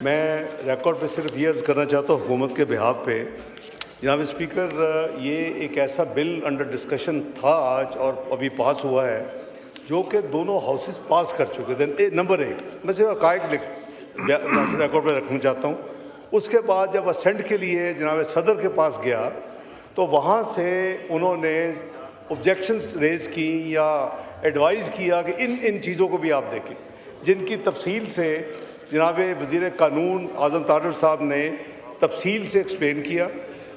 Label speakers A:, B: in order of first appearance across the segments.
A: میں ریکارڈ پہ صرف یہ عرض کرنا چاہتا ہوں حکومت کے بہاف پہ، جناب اسپیکر، یہ ایک ایسا بل انڈر ڈسکشن تھا آج اور ابھی پاس ہوا ہے جو کہ دونوں ہاؤسز پاس کر چکے تھے۔ نمبر 1 میں صرف حقائق ریکارڈ پہ رکھنا چاہتا ہوں۔ اس کے بعد جب اسینٹ کے لیے جناب صدر کے پاس گیا تو وہاں سے انہوں نے آبجیکشنز ریز کی یا ایڈوائز کیا کہ ان چیزوں کو بھی آپ دیکھیں، جن کی تفصیل سے جناب وزیر قانون اعظم طاہر صاحب نے تفصیل سے ایکسپلین کیا،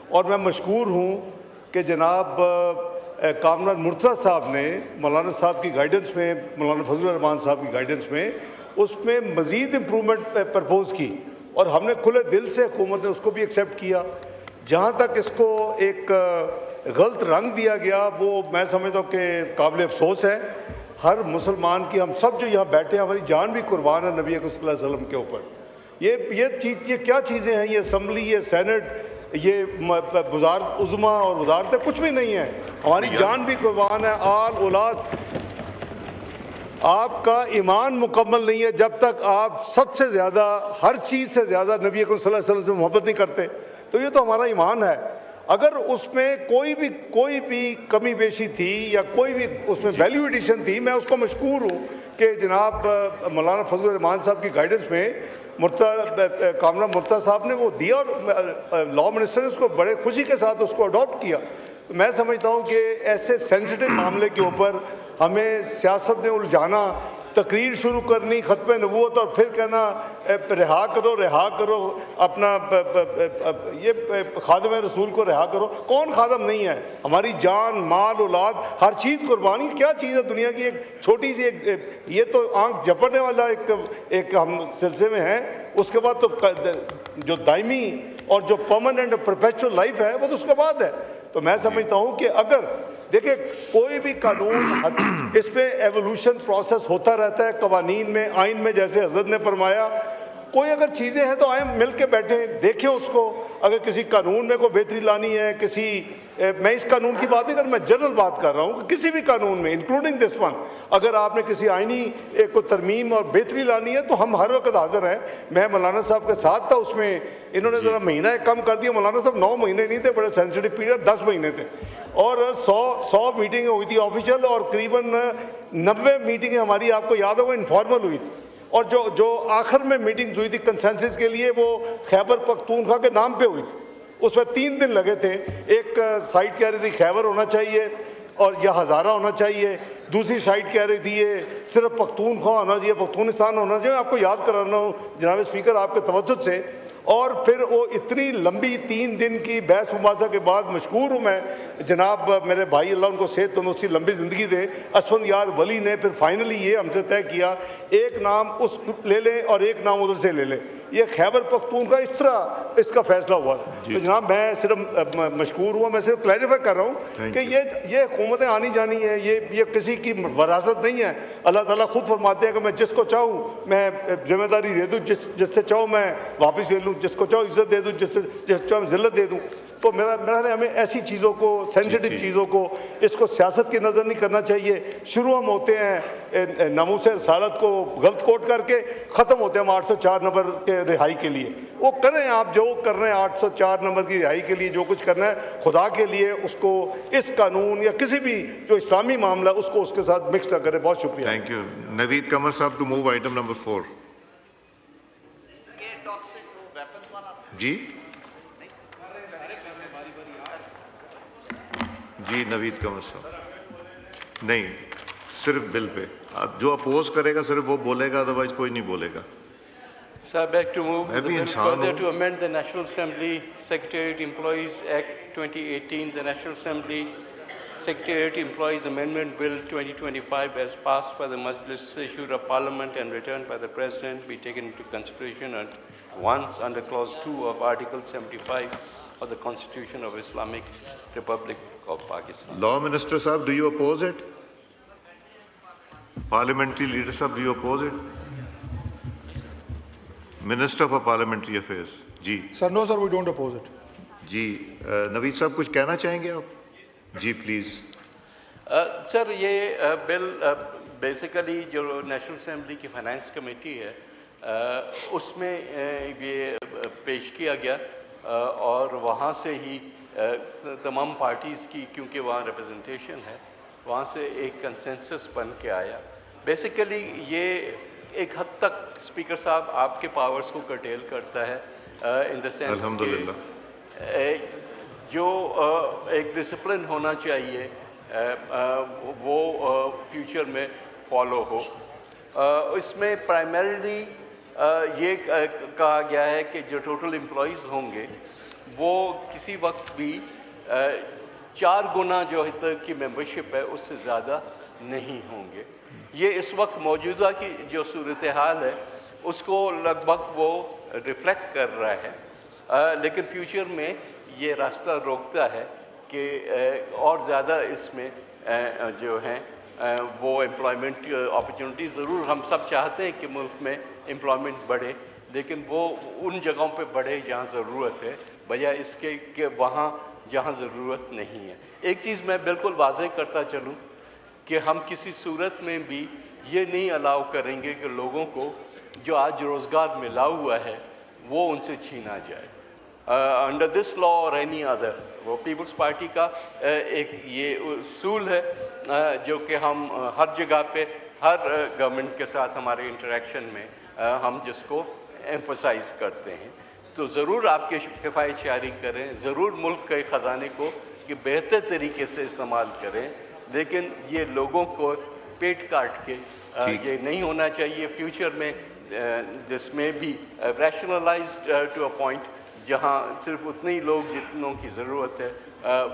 A: اور میں مشکور ہوں کہ جناب کامران مرتضیٰ صاحب نے مولانا صاحب کی گائیڈنس میں، مولانا فضل الرحمان صاحب کی گائیڈنس میں اس میں مزید امپرومنٹ پرپوز کی، اور ہم نے کھلے دل سے حکومت نے اس کو بھی ایکسیپٹ کیا۔ جہاں تک اس کو ایک غلط رنگ دیا گیا وہ میں سمجھتا ہوں کہ قابل افسوس ہے۔ ہر مسلمان کی، ہم سب جو یہاں بیٹھے ہیں، ہماری جان بھی قربان ہے نبی اکرم صلی اللہ علیہ وسلم کے اوپر۔ یہ کیا چیزیں ہیں؟ یہ اسمبلی، یہ سینٹ، یہ وزارت عظمیٰ اور وزارتیں کچھ بھی نہیں ہیں، ہماری جان بھی قربان ہے، آل اولاد۔ آپ کا ایمان مکمل نہیں ہے جب تک آپ سب سے زیادہ، ہر چیز سے زیادہ نبی اکرم صلی اللہ علیہ وسلم سے محبت نہیں کرتے، تو یہ تو ہمارا ایمان ہے۔ اگر اس میں کوئی بھی کمی بیشی تھی یا کوئی بھی اس میں ویلیو ایڈیشن تھی، میں اس کو مشکور ہوں کہ جناب مولانا فضل الرحمان صاحب کی گائیڈنس میں کامران مرتضیٰ صاحب نے وہ دیا، اور لا منسٹر نے اس کو بڑے خوشی کے ساتھ اس کو اڈاپٹ کیا۔ تو میں سمجھتا ہوں کہ ایسے سینسٹیو معاملے کے اوپر ہمیں سیاست میں الجھانا، تقریر شروع کرنی ختم نبوت، اور پھر کہنا رہا کرو اپنا یہ خادم رسول کو رہا کرو۔ کون خادم نہیں ہے؟ ہماری جان، مال، اولاد، ہر چیز قربانی۔ کیا چیز ہے دنیا کی؟ ایک چھوٹی سی یہ تو آنکھ جھپڑنے والا ایک ہم سلسلے میں ہیں۔ اس کے بعد تو جو دائمی اور جو پرماننٹ پرپیچول لائف ہے وہ تو اس کے بعد ہے۔ تو میں سمجھتا ہوں کہ اگر دیکھیں کوئی بھی قانون، اس میں ایوولوشن پروسیس ہوتا رہتا ہے، قوانین میں، آئین میں، جیسے حضرت نے فرمایا، کوئی اگر چیزیں ہیں تو آئیں مل کے بیٹھیں، دیکھیں اس کو۔ اگر کسی قانون میں کوئی بہتری لانی ہے، میں اس قانون کی بات نہیں کر رہا، میں جنرل بات کر رہا ہوں کہ کسی بھی قانون میں انکلوڈنگ دس ون، اگر آپ نے کسی آئینی کو ترمیم اور بہتری لانی ہے تو ہم ہر وقت حاضر ہیں۔ میں مولانا صاحب کے ساتھ تھا اس میں، انہوں نے ذرا مہینہ کم کر دیا، مولانا صاحب 9 مہینے نہیں تھے، بڑے سینسٹیو پیریڈ 10 مہینے تھے، اور 100 میٹنگیں ہوئی تھی آفیشیل، اور قریباً 90 میٹنگیں ہماری، آپ کو یاد ہوگا، انفارمل ہوئی تھی، اور جو آخر میں میٹنگز ہوئی تھی کنسنسس کے لیے وہ خیبر پختونخوا کے نام پہ ہوئی تھی۔ اس میں 3 دن لگے تھے۔ ایک سائٹ کہہ رہی تھی خیبر ہونا چاہیے اور یا ہزارہ ہونا چاہیے، دوسری سائٹ کہہ رہی تھی یہ صرف پختونخوا ہونا چاہیے، پختونستان ہونا چاہیے۔ میں آپ کو یاد کرانا ہوں جناب اسپیکر آپ کے توسط سے، اور پھر وہ اتنی لمبی 3 دن کی بحث مباحثہ کے بعد مشکور ہوں میں جناب میرے بھائی، اللہ ان کو صحت تندرستی لمبی زندگی دے، اسفند یار ولی نے پھر فائنلی یہ ہم سے طے کیا ایک نام اس لے لیں اور ایک نام ادھر سے لے لیں۔ یہ خیبر پختونخوا اس طرح اس کا فیصلہ ہوا۔ تو جناب میں صرف مشکور ہوا، میں صرف کلیریفائی کر رہا ہوں کہ یہ حکومتیں آنی جانی ہیں، یہ کسی کی وراثت نہیں ہے۔ اللہ تعالیٰ خود فرماتے ہیں کہ میں جس کو چاہوں میں ذمہ داری دے دوں، جس سے چاہوں میں واپس لے لوں، جس کو چاہوں عزت دے دوں، جس چاہوں ذلت دے دوں۔ تو میرا ہمیں ایسی چیزوں کو، سینسٹیو چیزوں کو، اس کو سیاست کی نظر نہیں کرنا چاہیے۔ شروع ہم ہوتے ہیں ناموس رسالت کو غلط کوٹ کر کے، ختم ہوتے ہیں ہم 804 نمبر کے رہائی کے لیے۔ وہ کریں آپ جو کر رہے ہیں 804 نمبر کی رہائی کے لیے، جو کچھ کرنا ہے خدا کے لیے، اس کو اس قانون یا کسی بھی جو اسلامی معاملہ اس کو اس کے ساتھ مکس نہ کریں۔ بہت شکریہ۔
B: Thank you. نوید قمر صاحب ٹو موو آئٹم نمبر 4۔ جی جی نوید قمر صاحب نہیں، صرف بل پہ جو اپوز کرے گا صرف وہ بولے گا، ادروائز کوئی نہیں بولے گا۔
C: So I beg to move the bill further to amend the National Assembly Secretariat Employees Act 2018, the National Assembly Secretariat Employees Amendment Bill 2025 as passed by the Majlis issued of Parliament and returned by the President be taken into consideration at once under Clause 2 of Article 75 of the Constitution of Islamic Republic of Pakistan.
B: Law Minister Sahab, do you oppose it? Parliamentary Leader Sahab, do you oppose it? Minister for Parliamentary Affairs. جی
D: sir no sir we don't oppose it.
B: جی نوید صاحب کچھ کہنا چاہیں گے آپ؟ جی please.
C: سر یہ بل basically جو نیشنل اسمبلی کی فائنانس کمیٹی ہے اس میں یہ پیش کیا گیا اور وہاں سے ہی تمام پارٹیز کی، کیونکہ وہاں ریپرزنٹیشن ہے، وہاں سے ایک کنسنسس بن کے آیا. بیسیکلی یہ ایک حد تک اسپیکر صاحب آپ کے پاورز کو کرٹیل کرتا ہے ان دا سینس
B: الحمدللہ
C: جو ایک ڈسپلن ہونا چاہیے وہ فیوچر میں فالو ہو. اس میں پرائمریلی یہ کہا گیا ہے کہ جو ٹوٹل امپلائیز ہوں گے وہ کسی وقت بھی 4 گنا جو کی ممبرشپ ہے اس سے زیادہ نہیں ہوں گے. یہ اس وقت موجودہ کی جو صورتحال ہے اس کو لگ بھگ وہ ریفلیکٹ کر رہا ہے، لیکن فیوچر میں یہ راستہ روکتا ہے کہ اور زیادہ اس میں جو ہیں وہ امپلائمنٹ اپرچونیٹیز، ضرور ہم سب چاہتے ہیں کہ ملک میں امپلائمنٹ بڑھے، لیکن وہ ان جگہوں پہ بڑھے جہاں ضرورت ہے، بجائے اس کے کہ وہاں جہاں ضرورت نہیں ہے. ایک چیز میں بالکل واضح کرتا چلوں کہ ہم کسی صورت میں بھی یہ نہیں الاؤ کریں گے کہ لوگوں کو جو آج روزگار ملا ہوا ہے وہ ان سے چھینا جائے انڈر دس لا اور اینی ادر. وہ پیپلز پارٹی کا ایک یہ اصول ہے جو کہ ہم ہر جگہ پہ ہر گورنمنٹ کے ساتھ ہمارے انٹریکشن میں ہم جس کو ایمفسائز کرتے ہیں. تو ضرور آپ کے کفایت شعاری کریں، ضرور ملک کے خزانے کو کہ بہتر طریقے سے استعمال کریں، لیکن یہ لوگوں کو پیٹ کاٹ کے یہ نہیں ہونا چاہیے. فیوچر میں دس میں بھی ریشنلائزڈ ٹو اے پوائنٹ جہاں صرف اتنے ہی لوگ جتنوں کی ضرورت ہے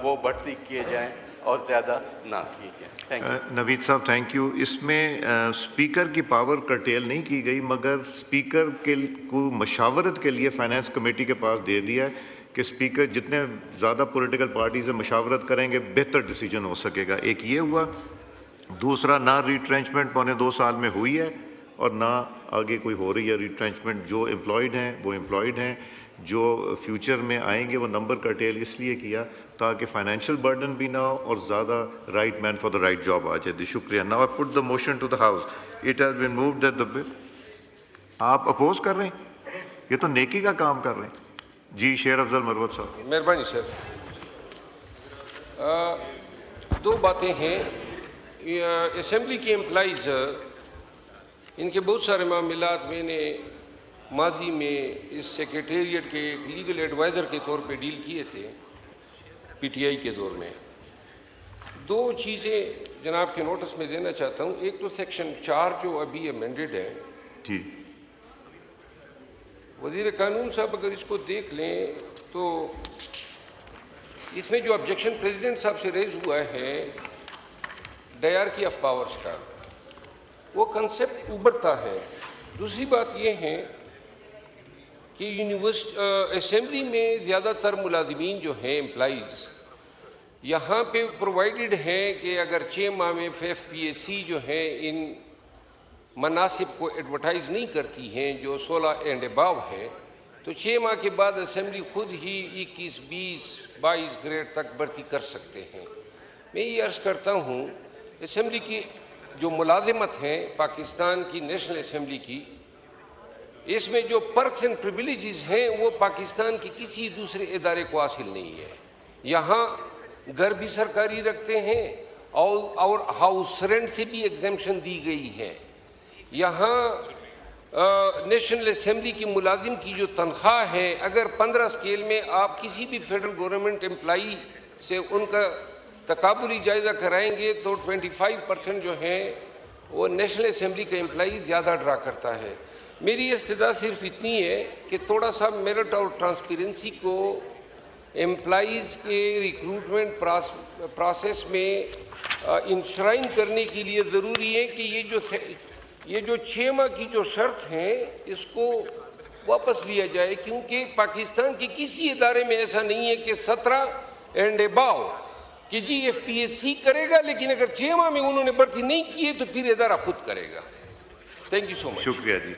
C: وہ بڑھتی کیے جائیں اور زیادہ نہ کیے جائیں. Thank you.
B: نوید صاحب تھینک یو. اس میں اسپیکر کی پاور کرٹیل نہیں کی گئی، مگر اسپیکر کو مشاورت کے لیے فائنانس کمیٹی کے پاس دے دیا ہے کہ اسپیکر جتنے زیادہ پولیٹیکل پارٹی سے مشاورت کریں گے بہتر ڈیسیجن ہو سکے گا. ایک یہ ہوا. دوسرا، نہ ریٹرینچمنٹ پونے 2 سال میں ہوئی ہے اور نہ آگے کوئی ہو رہی ہے ریٹرینچمنٹ. جو امپلائڈ ہیں وہ امپلائڈ ہیں، جو فیوچر میں آئیں گے وہ نمبر کرٹیل اس لیے کیا تاکہ فائنینشیل برڈن بھی نہ ہو اور زیادہ right man for the right job آ جائے. شکریہ. Now I put the motion to the house. It has been moved that the bill. آپ اپوز کر رہے ہیں؟ یہ تو نیکی کا کام کر رہے ہیں. جی شیر افضل مروت صاحب.
D: مہربانی سر. 2 باتیں ہیں. اسمبلی کے امپلائیز ان کے بہت سارے معاملات میں نے ماضی میں اس سیکریٹریٹ کے ایک لیگل ایڈوائزر کے طور پہ ڈیل کیے تھے پی ٹی آئی کے دور میں. 2 چیزیں جناب کے نوٹس میں دینا چاہتا ہوں. ایک تو سیکشن 4 جو ابھی ایمینڈڈ ہے،
B: جی
D: وزیر قانون صاحب اگر اس کو دیکھ لیں تو اس میں جو آبجیکشن پریزیڈنٹ صاحب سے ریز ہوا ہے ڈائرکی آف پاورز کا، وہ کنسیپٹ ابھرتا ہے. دوسری بات یہ ہے کہ اسمبلی میں زیادہ تر ملازمین جو ہیں امپلائیز یہاں پہ پرووائڈڈ ہیں کہ اگر 6 ماہ میں ایف پی ایس سی جو ہیں ان مناصب کو ایڈورٹائز نہیں کرتی ہیں جو 16 اینڈ اباو ہے، تو 6 ماہ کے بعد اسمبلی خود ہی 21 20 22 گریڈ تک بھرتی کر سکتے ہیں. میں یہ عرض کرتا ہوں اسمبلی کی جو ملازمت ہیں پاکستان کی نیشنل اسمبلی کی، اس میں جو پرکس اینڈ پریویلیجز ہیں وہ پاکستان کی کسی دوسرے ادارے کو حاصل نہیں ہے. یہاں گھر بھی سرکاری رکھتے ہیں اور ہاؤس رینٹ سے بھی ایگزیمپشن دی گئی ہے. یہاں نیشنل اسمبلی کی ملازم کی جو تنخواہ ہے، اگر 15 اسکیل میں آپ کسی بھی فیڈرل گورنمنٹ امپلائی سے ان کا تقابلی جائزہ کرائیں گے تو 25% جو ہیں وہ نیشنل اسمبلی کا امپلائی زیادہ ڈرا کرتا ہے. میری استدعا صرف اتنی ہے کہ تھوڑا سا میرٹ اور ٹرانسپیرنسی کو امپلائیز کے ریکروٹمنٹ پروسیس میں انشرائن کرنے کے لیے ضروری ہے کہ یہ جو 6 ماہ کی جو شرط ہیں اس کو واپس لیا جائے، کیونکہ پاکستان کے کسی ادارے میں ایسا نہیں ہے کہ 17 اینڈ اباؤ کہ جی ایف پی ایس سی کرے گا، لیکن اگر 6 ماہ میں انہوں نے بھرتی نہیں کی ہے تو پھر ادارہ خود کرے گا. تھینک یو سو مچ.
B: شکریہ جی.